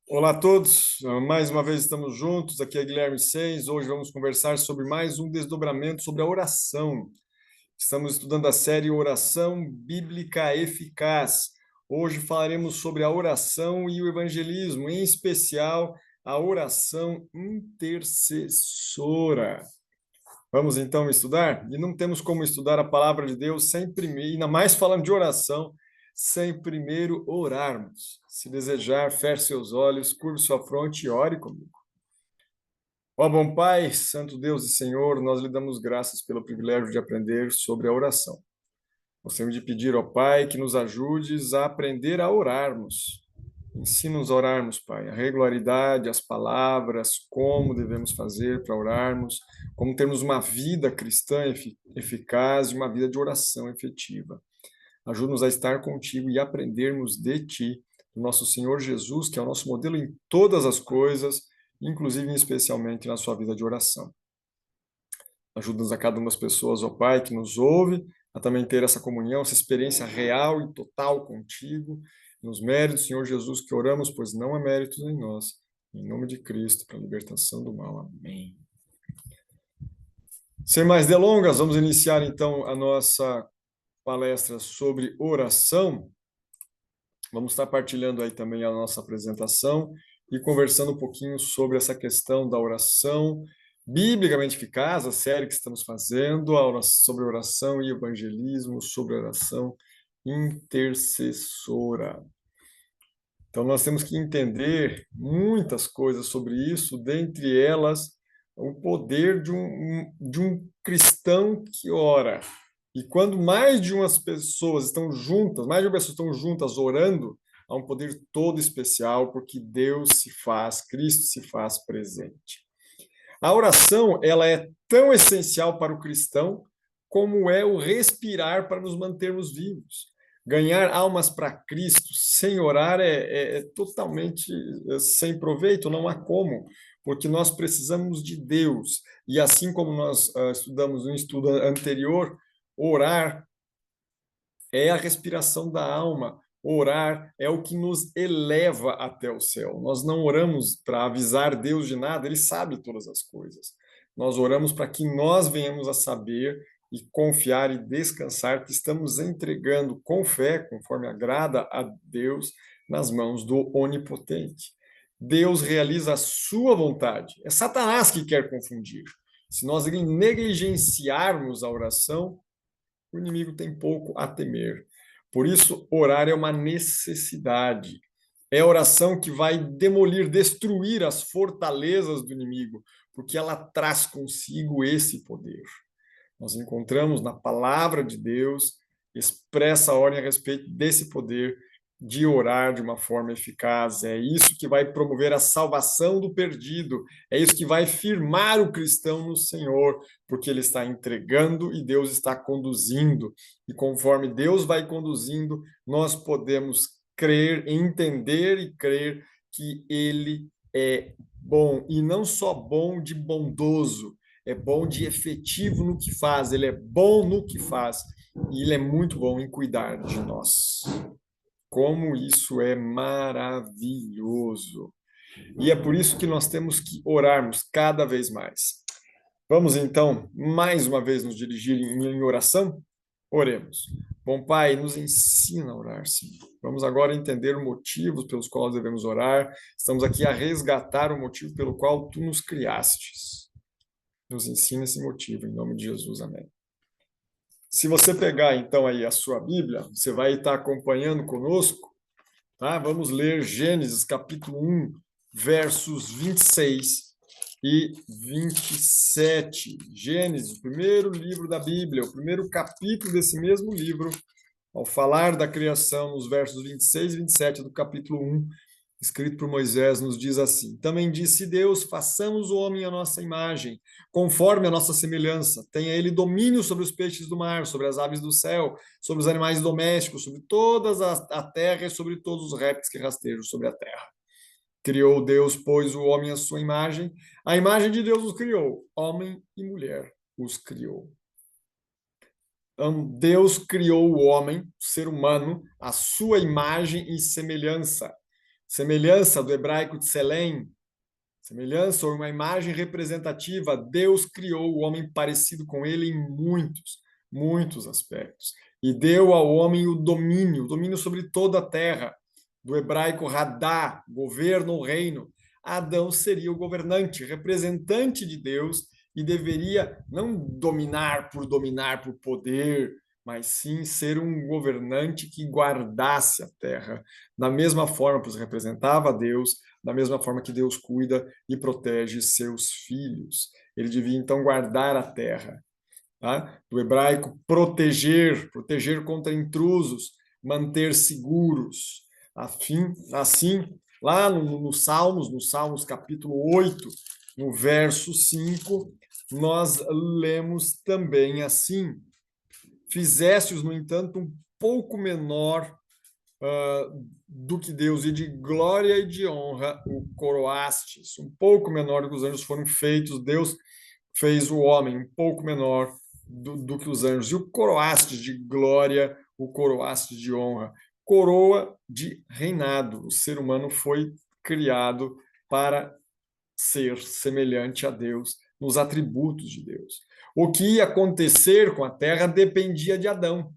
Olá a todos, mais uma vez estamos juntos, aqui é Guilherme Seis. Hoje vamos conversar sobre mais um desdobramento sobre a oração. Estamos estudando a série Oração Bíblica Eficaz. Hoje falaremos sobre a oração e o evangelismo, em especial a oração intercessora. Vamos então estudar? E não temos como estudar a palavra de Deus sem primeiro, ainda mais falando de oração, sem primeiro orarmos. Se desejar, feche seus olhos, curve sua fronte e ore comigo. Ó bom Pai, Santo Deus e Senhor, nós lhe damos graças pelo privilégio de aprender sobre a oração. Gostaríamos de pedir ao Pai que nos ajudes a aprender a orarmos. Ensina-nos a orarmos, Pai, a regularidade, as palavras, como devemos fazer para orarmos, como termos uma vida cristã eficaz e uma vida de oração efetiva. Ajuda-nos a estar contigo e aprendermos de Ti, do nosso Senhor Jesus, que é o nosso modelo em todas as coisas, inclusive e especialmente na sua vida de oração. Ajuda-nos a cada uma das pessoas, ó Pai, que nos ouve, a também ter essa comunhão, essa experiência real e total contigo, nos méritos do Senhor Jesus que oramos, pois não há méritos em nós. Em nome de Cristo, para a libertação do mal. Amém. Sem mais delongas, vamos iniciar então a nossa palestra sobre oração. Vamos estar partilhando aí também a nossa apresentação e conversando um pouquinho sobre essa questão da oração biblicamente eficaz, a série que estamos fazendo, sobre oração e evangelismo, sobre oração intercessora. Então, nós temos que entender muitas coisas sobre isso, dentre elas, o poder de um cristão que ora. E quando mais de umas pessoas estão juntas, mais de uma pessoa estão juntas orando, há um poder todo especial, porque Deus se faz, Cristo se faz presente. A oração, ela é tão essencial para o cristão como é o respirar para nos mantermos vivos. Ganhar almas para Cristo sem orar é totalmente sem proveito, não há como, porque nós precisamos de Deus. E assim como nós estudamos no estudo anterior, orar é a respiração da alma. Orar é o que nos eleva até o céu. Nós não oramos para avisar Deus de nada, ele sabe todas as coisas. Nós oramos para que nós venhamos a saber e confiar e descansar que estamos entregando com fé, conforme agrada a Deus, nas mãos do Onipotente. Deus realiza a sua vontade. É Satanás que quer confundir. Se nós negligenciarmos a oração, o inimigo tem pouco a temer. Por isso, orar é uma necessidade. É a oração que vai demolir, destruir as fortalezas do inimigo, porque ela traz consigo esse poder. Nós encontramos na palavra de Deus, expressa a ordem a respeito desse poder de orar de uma forma eficaz. É isso que vai promover a salvação do perdido. É isso que vai firmar o cristão no Senhor, porque ele está entregando e Deus está conduzindo. E conforme Deus vai conduzindo, nós podemos crer, entender e crer que ele é bom. E não só bom de bondoso, é bom de efetivo no que faz, ele é bom no que faz. E ele é muito bom em cuidar de nós. Como isso é maravilhoso. E é por isso que nós temos que orarmos cada vez mais. Vamos então, mais uma vez, nos dirigir em oração? Oremos. Bom Pai, nos ensina a orar, Senhor. Vamos agora entender os motivos pelos quais devemos orar. Estamos aqui a resgatar o motivo pelo qual Tu nos criastes. Nos ensina esse motivo, em nome de Jesus. Amém. Se você pegar, então, aí a sua Bíblia, você vai estar acompanhando conosco. Tá? Vamos ler Gênesis, capítulo 1, versos 26 e 27. Gênesis, o primeiro livro da Bíblia, o primeiro capítulo desse mesmo livro, ao falar da criação, nos versos 26 e 27 do capítulo 1, escrito por Moisés, nos diz assim: Também disse Deus, façamos o homem à nossa imagem, conforme a nossa semelhança. Tenha ele domínio sobre os peixes do mar, sobre as aves do céu, sobre os animais domésticos, sobre toda a terra e sobre todos os répteis que rastejam sobre a terra. Criou Deus, pois, o homem à sua imagem. A imagem de Deus os criou. Homem e mulher os criou. Deus criou o homem, o ser humano, à sua imagem e semelhança. Semelhança do hebraico tselem, semelhança ou uma imagem representativa, Deus criou o homem parecido com ele em muitos aspectos. E deu ao homem o domínio sobre toda a terra. Do hebraico radá, governo ou reino. Adão seria o governante, representante de Deus, e deveria não dominar por poder, mas sim ser um governante que guardasse a terra. Da mesma forma, pois representava a Deus, da mesma forma que Deus cuida e protege seus filhos. Ele devia então guardar a terra. Tá? Do hebraico, proteger contra intrusos, manter seguros. Assim, lá no Salmos capítulo 8, no verso 5, nós lemos também assim: Fizeste-os, no entanto, um pouco menor do que Deus, e de glória e de honra o coroastes. Um pouco menor do que os anjos foram feitos, Deus fez o homem um pouco menor do que os anjos. E o coroastes de glória, o coroastes de honra. Coroa de reinado. O ser humano foi criado para ser semelhante a Deus nos atributos de Deus. O que ia acontecer com a terra dependia de Adão.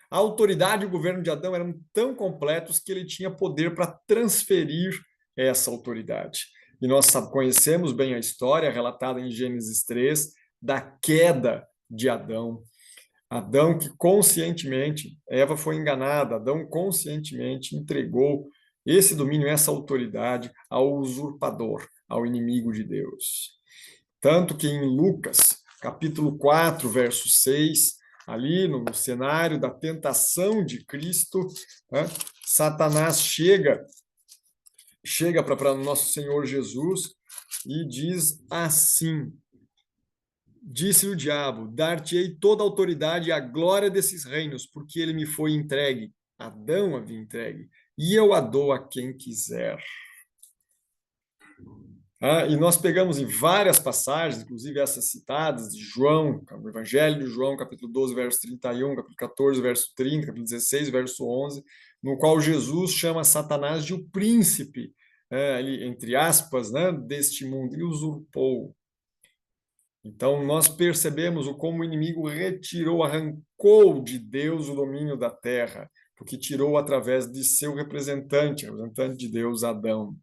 A autoridade e o governo de Adão eram tão completos que ele tinha poder para transferir essa autoridade. E nós conhecemos bem a história relatada em Gênesis 3 da queda de Adão. Adão que conscientemente, Eva foi enganada, Adão conscientemente entregou esse domínio, essa autoridade ao usurpador, ao inimigo de Deus. Tanto que em Lucas, capítulo 4, verso 6, ali no cenário da tentação de Cristo, né, Satanás chega para nosso Senhor Jesus e diz assim: disse o diabo, dar-te-ei toda a autoridade e a glória desses reinos, porque ele me foi entregue, Adão havia entregue, e eu a dou a quem quiser. E nós pegamos em várias passagens, inclusive essas citadas de João, o Evangelho de João, capítulo 12, verso 31, capítulo 14, verso 30, capítulo 16, verso 11, no qual Jesus chama Satanás de o príncipe, entre aspas, né, deste mundo, e usurpou. Então, nós percebemos como o inimigo retirou, arrancou de Deus o domínio da terra, porque tirou através de seu representante de Deus, Adão.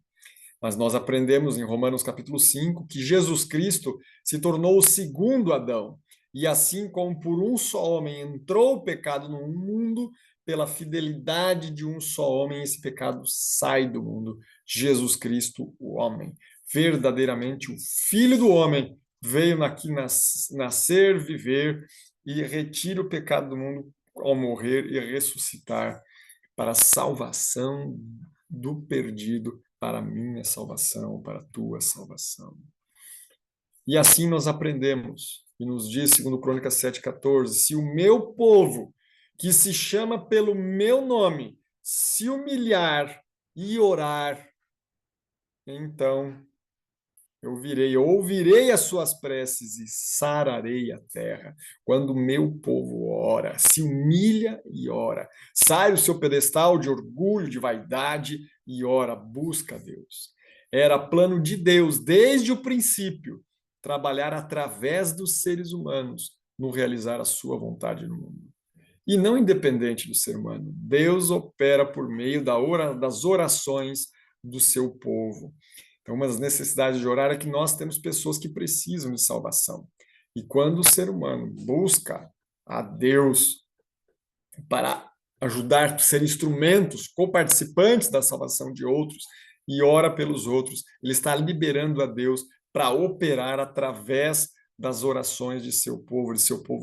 Mas nós aprendemos em Romanos capítulo 5 que Jesus Cristo se tornou o segundo Adão. E assim como por um só homem entrou o pecado no mundo, pela fidelidade de um só homem, esse pecado sai do mundo. Jesus Cristo, o homem, verdadeiramente o Filho do homem, veio aqui nascer, viver e retira o pecado do mundo ao morrer e ressuscitar para a salvação do perdido, para a minha salvação, para a tua salvação. E assim nós aprendemos, e nos diz, segundo Crônicas 7,14, se o meu povo, que se chama pelo meu nome, se humilhar e orar, então eu ouvirei as suas preces e sararei a terra. Quando o meu povo ora, se humilha e ora, sai do seu pedestal de orgulho, de vaidade e ora, busca Deus. Era plano de Deus, desde o princípio, trabalhar através dos seres humanos no realizar a sua vontade no mundo. E não independente do ser humano. Deus opera por meio das orações do seu povo. Então, uma das necessidades de orar é que nós temos pessoas que precisam de salvação. E quando o ser humano busca a Deus para ajudar, ser instrumentos, coparticipantes da salvação de outros e ora pelos outros, ele está liberando a Deus para operar através das orações de seu povo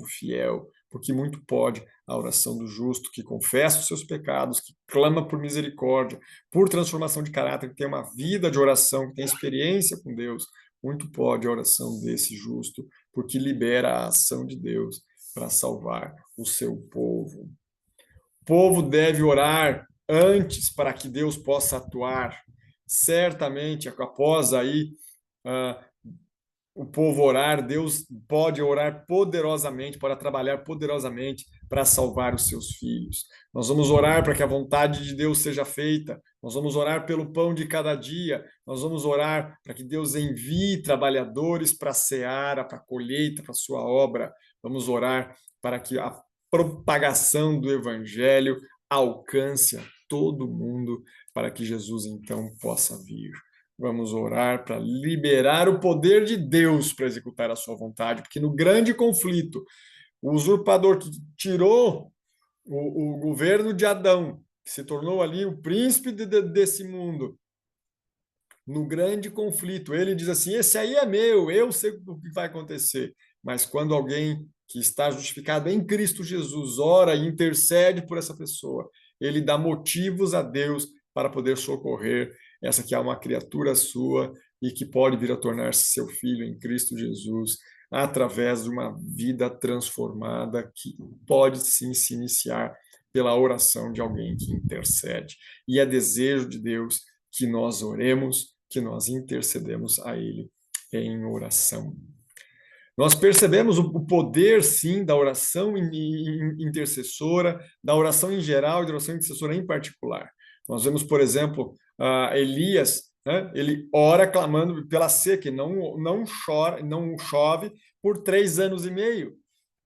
fiel, porque muito pode a oração do justo, que confessa os seus pecados, que clama por misericórdia, por transformação de caráter, que tem uma vida de oração, que tem experiência com Deus, muito pode a oração desse justo, porque libera a ação de Deus para salvar o seu povo. O povo deve orar antes para que Deus possa atuar. Certamente, após aí o povo orar, Deus pode orar poderosamente, para trabalhar poderosamente para salvar os seus filhos. Nós vamos orar para que a vontade de Deus seja feita. Nós vamos orar pelo pão de cada dia. Nós vamos orar para que Deus envie trabalhadores para a seara, para a colheita, para a sua obra. Vamos orar para que a propagação do evangelho alcance a todo mundo, para que Jesus então possa vir. Vamos orar para liberar o poder de Deus para executar a sua vontade, porque no grande conflito, o usurpador que tirou o governo de Adão, que se tornou ali o príncipe desse mundo, no grande conflito, ele diz assim: esse aí é meu, eu sei o que vai acontecer. Mas quando alguém que está justificado em Cristo Jesus ora e intercede por essa pessoa, ele dá motivos a Deus para poder socorrer essa que é uma criatura sua e que pode vir a tornar-se seu filho em Cristo Jesus, através de uma vida transformada que pode sim se iniciar pela oração de alguém que intercede. E é desejo de Deus que nós oremos, que nós intercedemos a Ele em oração. Nós percebemos o poder, sim, da oração intercessora, da oração em geral e da oração intercessora em particular. Nós vemos, por exemplo, Elias, né? Ele ora clamando pela seca, e não chove por 3 anos e meio.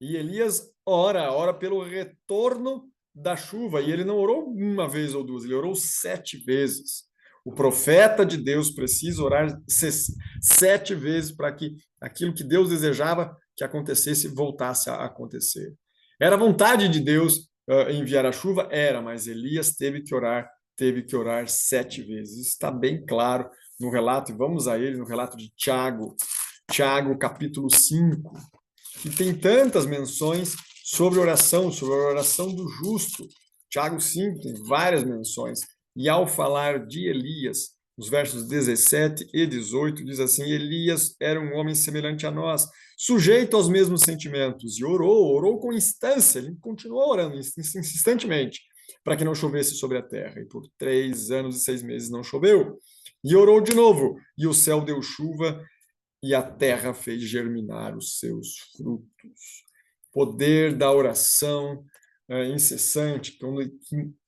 E Elias ora pelo retorno da chuva, e ele não orou uma vez ou duas, ele orou 7 vezes. O profeta de Deus precisa orar 7 vezes para que aquilo que Deus desejava que acontecesse voltasse a acontecer. Era vontade de Deus enviar a chuva? Era, mas Elias teve que orar 7 vezes. Está bem claro no relato, e vamos a ele, no relato de Tiago, capítulo 5, que tem tantas menções sobre oração do justo. Tiago 5 tem várias menções. E ao falar de Elias, nos versos 17 e 18, diz assim: Elias era um homem semelhante a nós, sujeito aos mesmos sentimentos, e orou com instância, ele continuou orando insistentemente, para que não chovesse sobre a terra. E por 3 anos e 6 meses não choveu. E orou de novo, e o céu deu chuva, e a terra fez germinar os seus frutos. Poder da oração incessante, que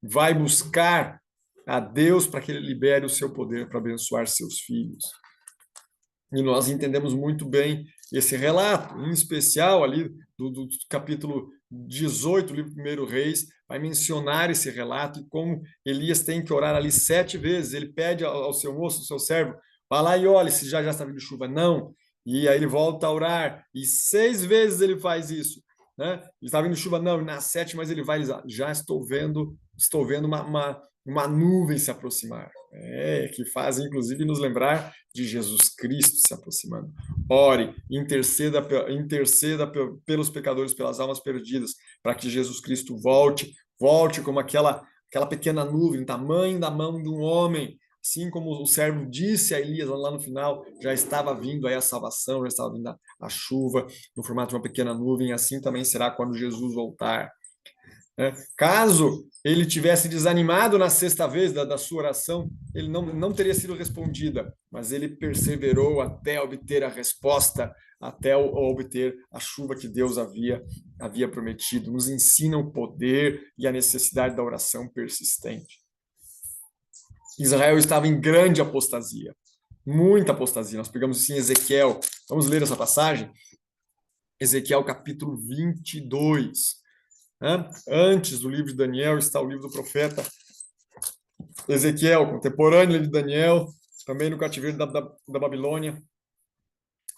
vai buscar a Deus para que ele libere o seu poder para abençoar seus filhos. E nós entendemos muito bem esse relato, em especial ali do capítulo 18, livro 1 Reis, vai mencionar esse relato e como Elias tem que orar ali 7 vezes. Ele pede ao seu moço, ao seu servo, vá lá e olhe se já está vindo chuva. Não. E aí ele volta a orar, e 6 vezes ele faz isso. Né? Está vindo chuva? Não. E na 7ª, mas ele vai dizer, já estou vendo uma nuvem se aproximar. Que faz, inclusive, nos lembrar de Jesus Cristo se aproximando. Ore, interceda pelos pecadores, pelas almas perdidas, para que Jesus Cristo volte como aquela pequena nuvem, tamanho da mão de um homem. Assim como o servo disse a Elias lá no final, já estava vindo aí a salvação, já estava vindo a chuva no formato de uma pequena nuvem, assim também será quando Jesus voltar. Caso ele tivesse desanimado na 6ª vez da sua oração, ele não teria sido respondida, mas ele perseverou até obter a resposta, até obter a chuva que Deus havia prometido. Nos ensina o poder e a necessidade da oração persistente. Israel estava em grande apostasia, muita apostasia. Nós pegamos isso em Ezequiel. Vamos ler essa passagem? Ezequiel capítulo 22. Antes do livro de Daniel está o livro do profeta Ezequiel, contemporâneo de Daniel, também no cativeiro da Babilônia,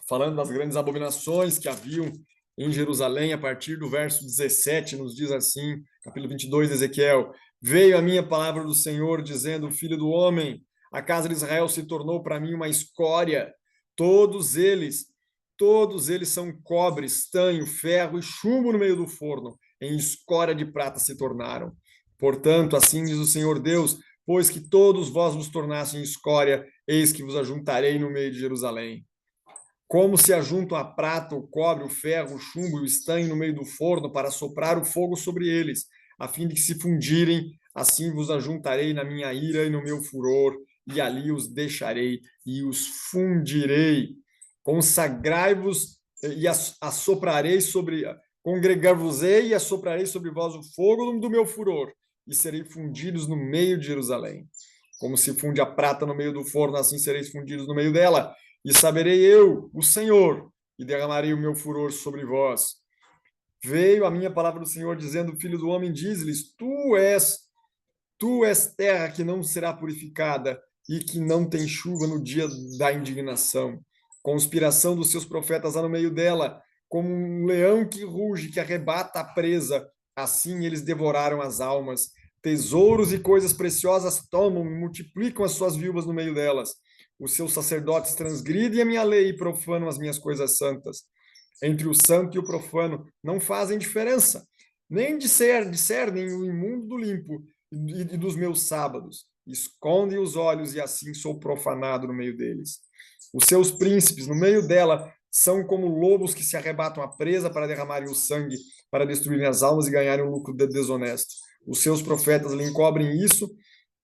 falando das grandes abominações que haviam em Jerusalém. A partir do verso 17 nos diz assim, capítulo 22 de Ezequiel: veio a minha palavra do Senhor dizendo, filho do homem, a casa de Israel se tornou para mim uma escória, todos eles são cobre, estanho, ferro e chumbo no meio do forno, em escória de prata se tornaram. Portanto, assim diz o Senhor Deus, pois que todos vós vos tornassem escória, eis que vos ajuntarei no meio de Jerusalém. Como se ajuntam a prata, o cobre, o ferro, o chumbo e o estanho no meio do forno para soprar o fogo sobre eles, a fim de que se fundirem, assim vos ajuntarei na minha ira e no meu furor, e ali os deixarei e os fundirei. Consagrai-vos e assoprarei sobre... Congregar-vos-ei e assoprarei sobre vós o fogo do meu furor, e serei fundidos no meio de Jerusalém. Como se funde a prata no meio do forno, assim sereis fundidos no meio dela. E saberei eu, o Senhor, e derramarei o meu furor sobre vós. Veio a minha palavra do Senhor, dizendo: Filho do homem, diz-lhes: tu és terra que não será purificada e que não tem chuva no dia da indignação. Conspiração dos seus profetas há no meio dela, como um leão que ruge, que arrebata a presa. Assim eles devoraram as almas. Tesouros e coisas preciosas tomam e multiplicam as suas viúvas no meio delas. Os seus sacerdotes transgridem a minha lei e profanam as minhas coisas santas. Entre o santo e o profano não fazem diferença, nem discernem o imundo do limpo e dos meus sábados. Escondem os olhos e assim sou profanado no meio deles. Os seus príncipes, no meio dela, são como lobos que se arrebatam à presa para derramarem o sangue, para destruírem as almas e ganharem um lucro desonesto. Os seus profetas lhe encobrem isso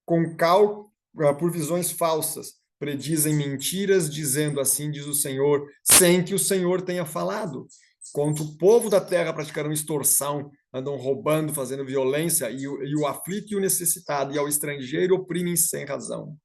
com cal por visões falsas. Predizem mentiras, dizendo: assim diz o Senhor, sem que o Senhor tenha falado. Contra o povo da terra praticaram extorsão, andam roubando, fazendo violência, e o aflito e o necessitado, e ao estrangeiro oprimem sem razão.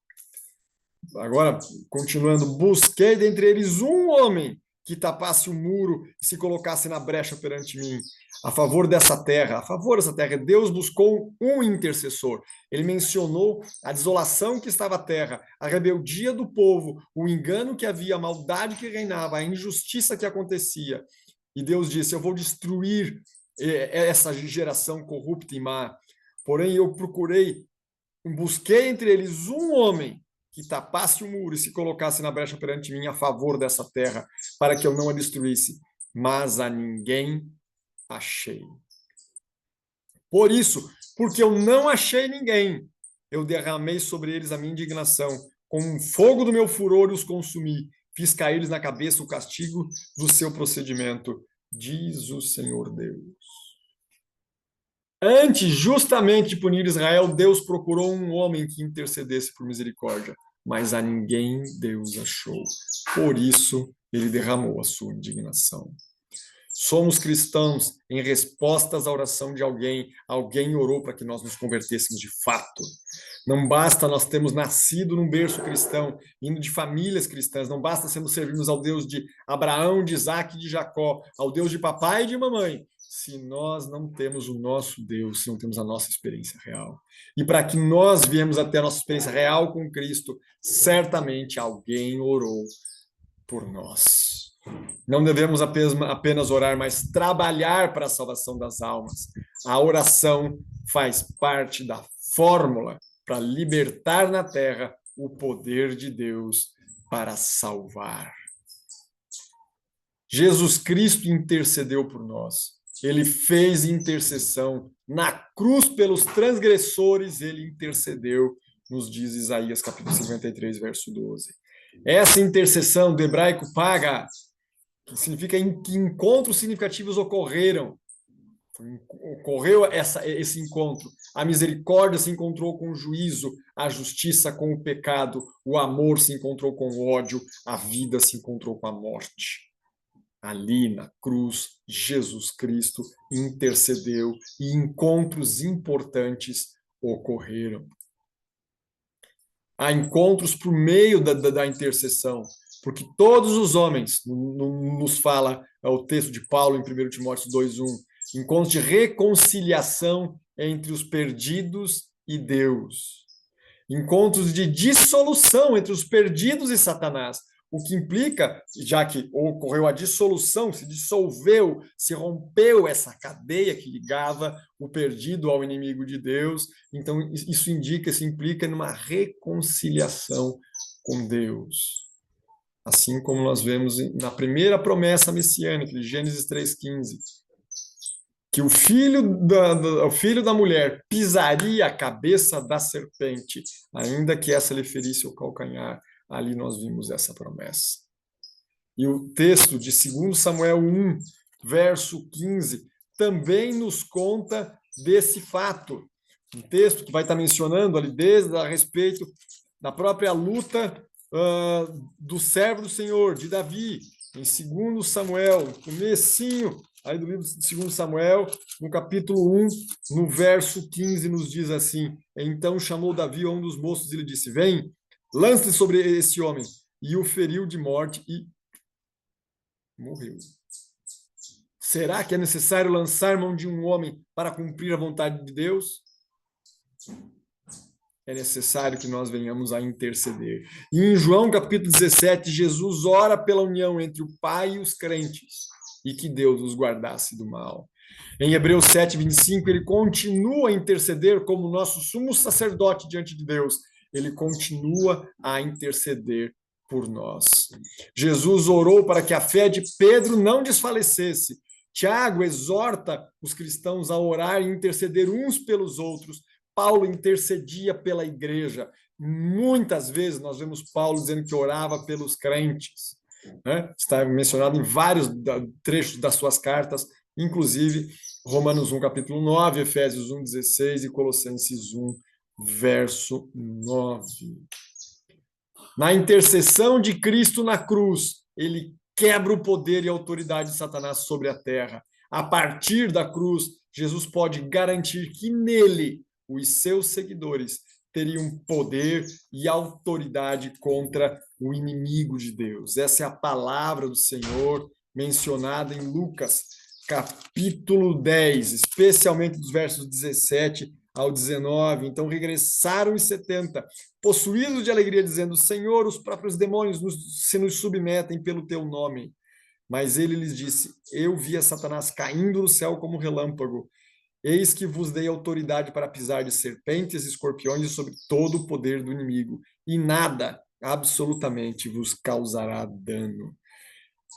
Agora, continuando, busquei dentre eles um homem que tapasse o muro e se colocasse na brecha perante mim, a favor dessa terra. A favor dessa terra, Deus buscou um intercessor. Ele mencionou a desolação que estava a terra, a rebeldia do povo, o engano que havia, a maldade que reinava, a injustiça que acontecia. E Deus disse: eu vou destruir essa geração corrupta e má. Porém, eu busquei entre eles um homem que tapasse o muro e se colocasse na brecha perante mim a favor dessa terra, para que eu não a destruísse. Mas a ninguém achei. Por isso, porque eu não achei ninguém, eu derramei sobre eles a minha indignação, com um fogo do meu furor os consumi, fiz cair-lhes na cabeça o castigo do seu procedimento, diz o Senhor Deus. Antes, justamente de punir Israel, Deus procurou um homem que intercedesse por misericórdia, mas a ninguém Deus achou. Por isso, ele derramou a sua indignação. Somos cristãos em respostas à oração de alguém. Alguém orou para que nós nos convertêssemos de fato. Não basta nós termos nascido num berço cristão, indo de famílias cristãs. Não basta sermos ao Deus de Abraão, de Isaac e de Jacó, ao Deus de papai e de mamãe, se nós não temos o nosso Deus, se não temos a nossa experiência real. E para que nós viemos até a nossa experiência real com Cristo, certamente alguém orou por nós. Não devemos apenas orar, mas trabalhar para a salvação das almas. A oração faz parte da fórmula para libertar na terra o poder de Deus para salvar. Jesus Cristo intercedeu por nós. Ele fez intercessão na cruz pelos transgressores, ele intercedeu, nos diz Isaías capítulo 53, verso 12. Essa intercessão do hebraico paga, que significa que encontros significativos ocorreram. Ocorreu esse encontro. A misericórdia se encontrou com o juízo, a justiça com o pecado, o amor se encontrou com o ódio, a vida se encontrou com a morte. Ali na cruz, Jesus Cristo intercedeu e encontros importantes ocorreram. Há encontros por meio da intercessão, porque todos os homens, nos fala o texto de Paulo em 1 Timóteo 2:1, encontros de reconciliação entre os perdidos e Deus. Encontros de dissolução entre os perdidos e Satanás. O que implica, já que ocorreu a dissolução, se dissolveu, se rompeu essa cadeia que ligava o perdido ao inimigo de Deus, então isso implica numa reconciliação com Deus. Assim como nós vemos na primeira promessa messiânica, de Gênesis 3:15, que o filho da mulher pisaria a cabeça da serpente, ainda que essa lhe ferisse o calcanhar. Ali nós vimos essa promessa. E o texto de 2 Samuel 1, verso 15, também nos conta desse fato. Um texto que vai estar mencionando ali desde a respeito da própria luta do servo do Senhor, de Davi, em 2 Samuel, comecinho aí do livro de 2 Samuel, no capítulo 1, no verso 15, nos diz assim: então chamou Davi a um dos moços e lhe disse: vem, lance sobre esse homem. E o feriu de morte e morreu. Será que é necessário lançar mão de um homem para cumprir a vontade de Deus? É necessário que nós venhamos a interceder. E em João capítulo 17, Jesus ora pela união entre o Pai e os crentes, e que Deus os guardasse do mal. Em Hebreus 7, 25, ele continua a interceder como nosso sumo sacerdote diante de Deus. Ele continua a interceder por nós. Jesus orou para que a fé de Pedro não desfalecesse. Tiago exorta os cristãos a orar e interceder uns pelos outros. Paulo intercedia pela igreja. Muitas vezes nós vemos Paulo dizendo que orava pelos crentes. Né? Está mencionado em vários trechos das suas cartas, inclusive Romanos 1, capítulo 9, Efésios 1, 16 e Colossenses 1, verso 9. Na intercessão de Cristo na cruz, ele quebra o poder e a autoridade de Satanás sobre a terra. A partir da cruz, Jesus pode garantir que nele os seus seguidores teriam poder e autoridade contra o inimigo de Deus. Essa é a palavra do Senhor mencionada em Lucas, capítulo 10, especialmente dos versos 17 ao 19. Então regressaram os 70, possuídos de alegria, dizendo: Senhor, os próprios demônios se nos submetem pelo teu nome. Mas ele lhes disse: eu via Satanás caindo do céu como relâmpago. Eis que vos dei autoridade para pisar de serpentes e escorpiões e sobre todo o poder do inimigo, e nada, absolutamente, vos causará dano.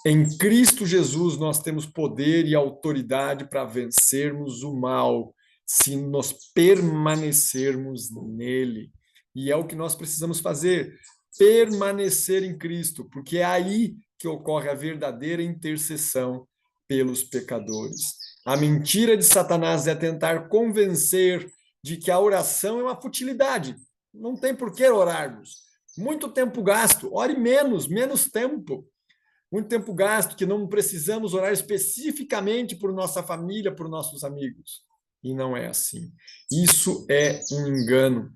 Em Cristo Jesus nós temos poder e autoridade para vencermos o mal, se nós permanecermos nele. E é o que nós precisamos fazer, permanecer em Cristo, porque é aí que ocorre a verdadeira intercessão pelos pecadores. A mentira de Satanás é tentar convencer de que a oração é uma futilidade. Não tem por que orarmos. Muito tempo gasto, ore menos tempo. Muito tempo gasto, que não precisamos orar especificamente por nossa família, por nossos amigos. E não é assim. Isso é um engano.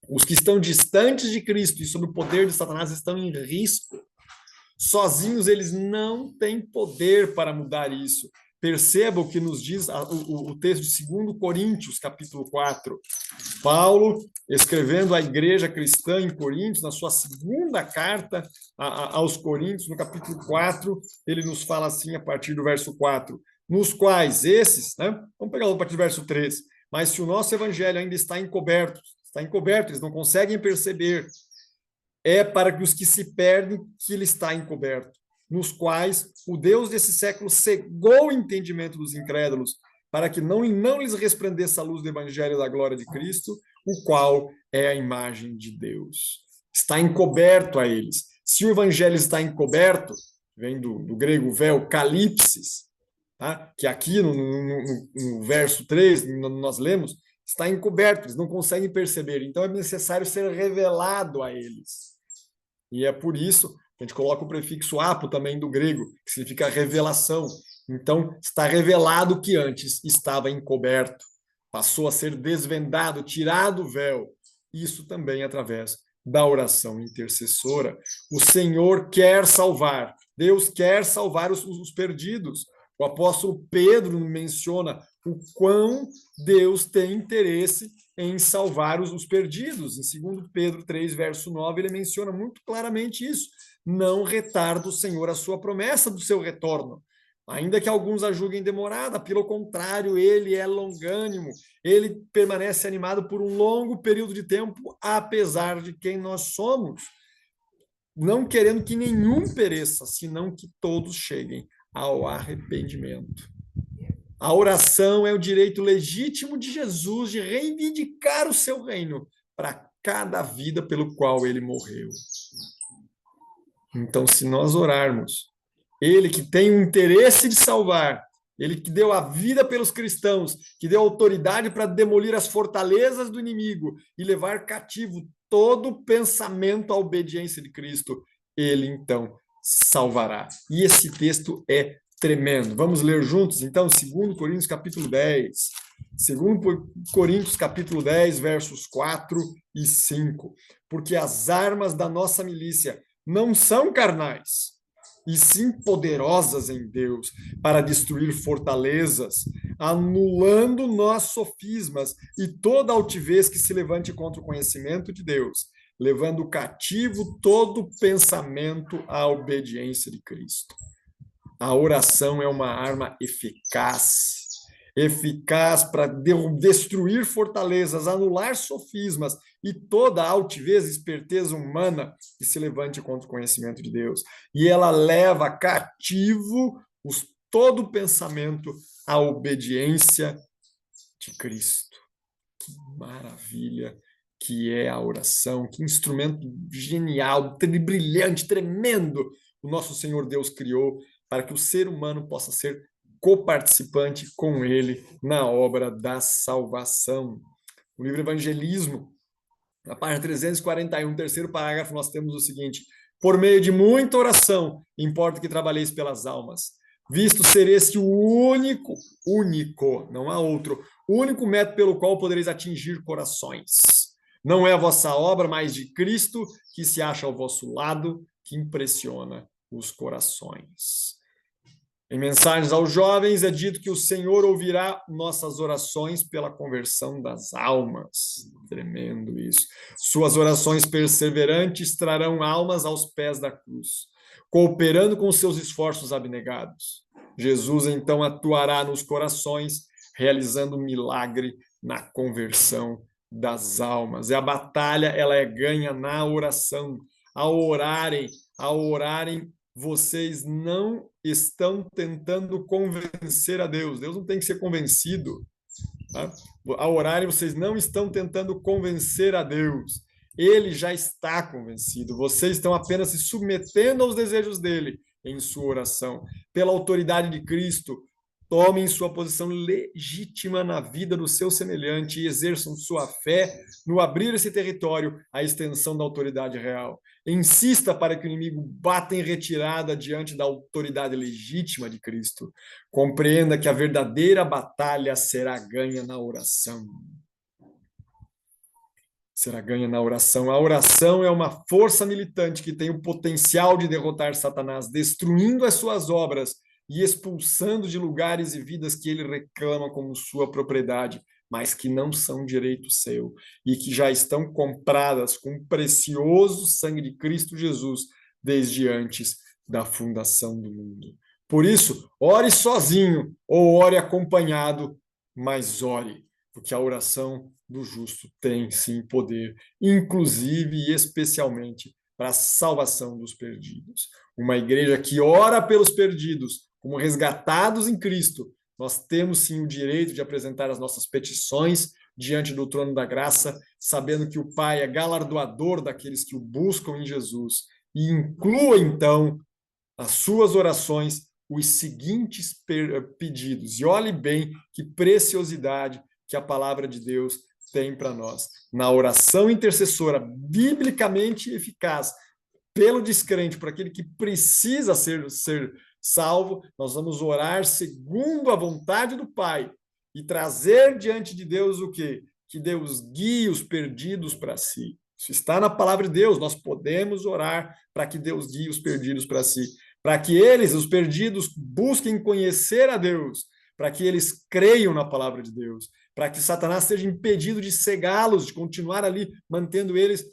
Os que estão distantes de Cristo e sob o poder de Satanás estão em risco. Sozinhos eles não têm poder para mudar isso. Perceba o que nos diz o texto de 2 Coríntios, capítulo 4. Paulo, escrevendo à igreja cristã em Coríntios, na sua segunda carta aos Coríntios, no capítulo 4, ele nos fala assim, a partir do verso 4, nos quais esses, né? Vamos pegar a partir do verso 3, mas se o nosso evangelho ainda está encoberto, eles não conseguem perceber, é para que os que se perdem que ele está encoberto, nos quais o Deus desse século cegou o entendimento dos incrédulos, para que não lhes resplandeça a luz do evangelho da glória de Cristo, o qual é a imagem de Deus. Está encoberto a eles. Se o evangelho está encoberto, vem do grego véu, calipsis, tá? Que aqui no verso 3, nós lemos, está encoberto, eles não conseguem perceber. Então é necessário ser revelado a eles. E é por isso que a gente coloca o prefixo apo também do grego, que significa revelação. Então, está revelado que antes estava encoberto, passou a ser desvendado, tirado o véu. Isso também através da oração intercessora. O Senhor quer salvar, Deus quer salvar os perdidos. O apóstolo Pedro menciona o quão Deus tem interesse em salvar os perdidos. Em 2 Pedro 3, verso 9, ele menciona muito claramente isso. Não retarda o Senhor a sua promessa do seu retorno. Ainda que alguns a julguem demorada, pelo contrário, ele é longânimo, ele permanece animado por um longo período de tempo, apesar de quem nós somos, não querendo que nenhum pereça, senão que todos cheguem ao arrependimento. A oração é o direito legítimo de Jesus de reivindicar o seu reino para cada vida pelo qual ele morreu. Então, se nós orarmos, ele que tem o interesse de salvar, ele que deu a vida pelos cristãos, que deu autoridade para demolir as fortalezas do inimigo e levar cativo todo pensamento à obediência de Cristo, ele então salvará. E esse texto é tremendo. Vamos ler juntos, então, 2 Coríntios capítulo 10. 2 Coríntios capítulo 10, versos 4 e 5. Porque as armas da nossa milícia não são carnais, e sim poderosas em Deus para destruir fortalezas, anulando nossos sofismas e toda altivez que se levante contra o conhecimento de Deus, levando cativo todo pensamento à obediência de Cristo. A oração é uma arma eficaz para destruir fortalezas, anular sofismas e toda altivez e esperteza humana que se levante contra o conhecimento de Deus. E ela leva cativo todo pensamento à obediência de Cristo. Que maravilha que é a oração, que instrumento genial, brilhante, tremendo o nosso Senhor Deus criou para que o ser humano possa ser coparticipante com ele na obra da salvação. No livro Evangelismo, na página 341, terceiro parágrafo, nós temos o seguinte: por meio de muita oração, importa que trabalheis pelas almas, visto ser este o único, não há outro, único método pelo qual podereis atingir corações. Não é a vossa obra, mas de Cristo, que se acha ao vosso lado, que impressiona os corações. Em Mensagens aos Jovens é dito que o Senhor ouvirá nossas orações pela conversão das almas. Tremendo isso. Suas orações perseverantes trarão almas aos pés da cruz, cooperando com seus esforços abnegados. Jesus então atuará nos corações, realizando um milagre na conversão das almas. E a batalha ela é ganha na oração. Ao orarem, vocês não estão tentando convencer a Deus. Deus não tem que ser convencido. Tá? Ao orarem, vocês não estão tentando convencer a Deus. Ele já está convencido. Vocês estão apenas se submetendo aos desejos dele em sua oração. Pela autoridade de Cristo, tomem sua posição legítima na vida do seu semelhante e exerçam sua fé no abrir esse território à extensão da autoridade real. Insista para que o inimigo bata em retirada diante da autoridade legítima de Cristo. Compreenda que a verdadeira batalha será ganha na oração. Será ganha na oração. A oração é uma força militante que tem o potencial de derrotar Satanás, destruindo as suas obras e expulsando de lugares e vidas que ele reclama como sua propriedade, mas que não são direito seu e que já estão compradas com o precioso sangue de Cristo Jesus desde antes da fundação do mundo. Por isso, ore sozinho ou ore acompanhado, mas ore, porque a oração do justo tem sim poder, inclusive e especialmente para a salvação dos perdidos. Uma igreja que ora pelos perdidos, como resgatados em Cristo, nós temos sim o direito de apresentar as nossas petições diante do trono da graça, sabendo que o Pai é galardoador daqueles que o buscam em Jesus. E inclua então as suas orações os seguintes pedidos. E olhe bem que preciosidade que a palavra de Deus tem para nós. Na oração intercessora biblicamente eficaz pelo descrente, por aquele que precisa ser salvo, nós vamos orar segundo a vontade do Pai e trazer diante de Deus o quê? Que Deus guie os perdidos para si. Isso está na palavra de Deus, nós podemos orar para que Deus guie os perdidos para si, para que eles, os perdidos, busquem conhecer a Deus, para que eles creiam na palavra de Deus, para que Satanás seja impedido de cegá-los, de continuar ali, mantendo eles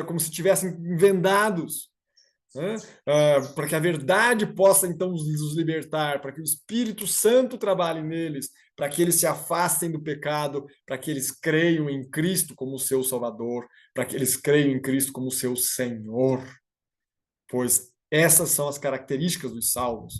como se estivessem vendados, né? Para que a verdade possa então os libertar, para que o Espírito Santo trabalhe neles, para que eles se afastem do pecado, para que eles creiam em Cristo como seu Salvador, para que eles creiam em Cristo como seu Senhor. Pois essas são as características dos salvos.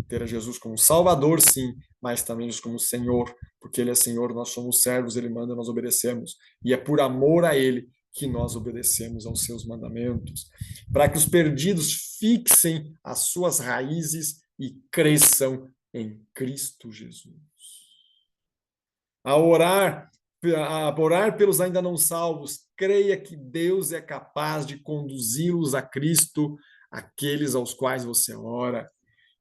Ter a Jesus como Salvador, sim, mas também como Senhor, porque Ele é Senhor, nós somos servos, Ele manda, nós obedecemos. E é por amor a Ele que nós obedecemos aos seus mandamentos, para que os perdidos fixem as suas raízes e cresçam em Cristo Jesus. A orar pelos ainda não salvos, creia que Deus é capaz de conduzi-los a Cristo, aqueles aos quais você ora.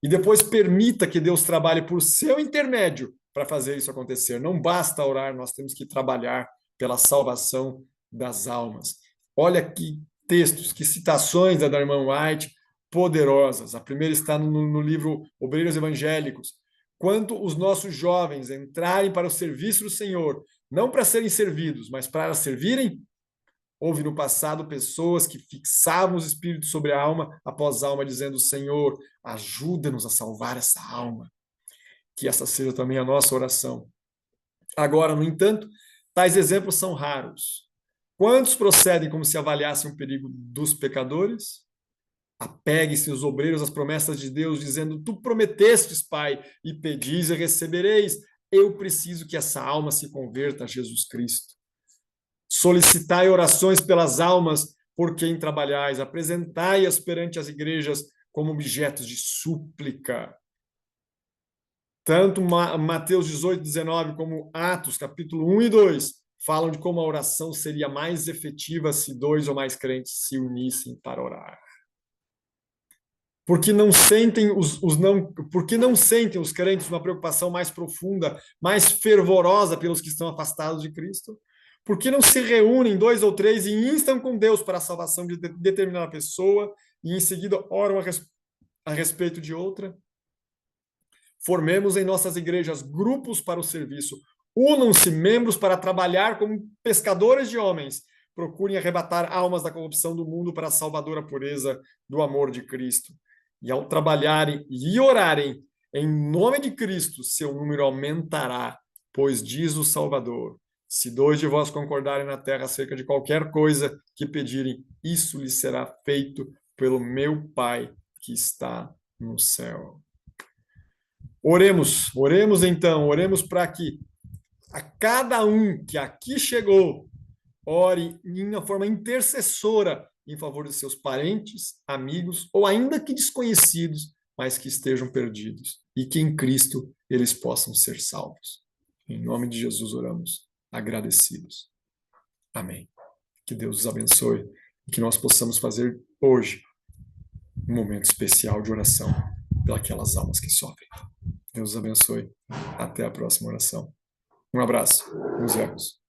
E depois permita que Deus trabalhe por seu intermédio para fazer isso acontecer. Não basta orar, nós temos que trabalhar pela salvação das almas. Olha que textos, que citações da irmã White poderosas. A primeira está no livro Obreiros Evangélicos. Quanto os nossos jovens entrarem para o serviço do Senhor, não para serem servidos, mas para servirem, houve no passado pessoas que fixavam os espíritos sobre a alma após a alma, dizendo: Senhor, ajuda-nos a salvar essa alma. Que essa seja também a nossa oração. Agora, no entanto, tais exemplos são raros. Quantos procedem como se avaliassem o perigo dos pecadores? Apegue-se os obreiros às promessas de Deus, dizendo: Tu prometestes, Pai, e pedis e recebereis. Eu preciso que essa alma se converta a Jesus Cristo. Solicitai orações pelas almas por quem trabalhais, apresentai-as perante as igrejas como objetos de súplica. Tanto Mateus 18, 19, como Atos, capítulo 1 e 2, falam de como a oração seria mais efetiva se 2 ou mais crentes se unissem para orar. Porque não sentem porque não sentem os crentes uma preocupação mais profunda, mais fervorosa pelos que estão afastados de Cristo? Por que não se reúnem 2 ou 3 e instam com Deus para a salvação de determinada pessoa e em seguida oram a respeito de outra? Formemos em nossas igrejas grupos para o serviço. Unam-se membros para trabalhar como pescadores de homens. Procurem arrebatar almas da corrupção do mundo para a salvadora pureza do amor de Cristo. E ao trabalharem e orarem em nome de Cristo, seu número aumentará, pois diz o Salvador: se 2 de vós concordarem na terra acerca de qualquer coisa que pedirem, isso lhes será feito pelo meu Pai que está no céu. Oremos então, oremos para que a cada um que aqui chegou, ore em uma forma intercessora em favor de seus parentes, amigos ou ainda que desconhecidos, mas que estejam perdidos e que em Cristo eles possam ser salvos. Em nome de Jesus oramos, agradecidos. Amém. Que Deus os abençoe e que nós possamos fazer hoje um momento especial de oração pelas almas que sofrem. Deus os abençoe. Até a próxima oração. Um abraço. Nos vemos.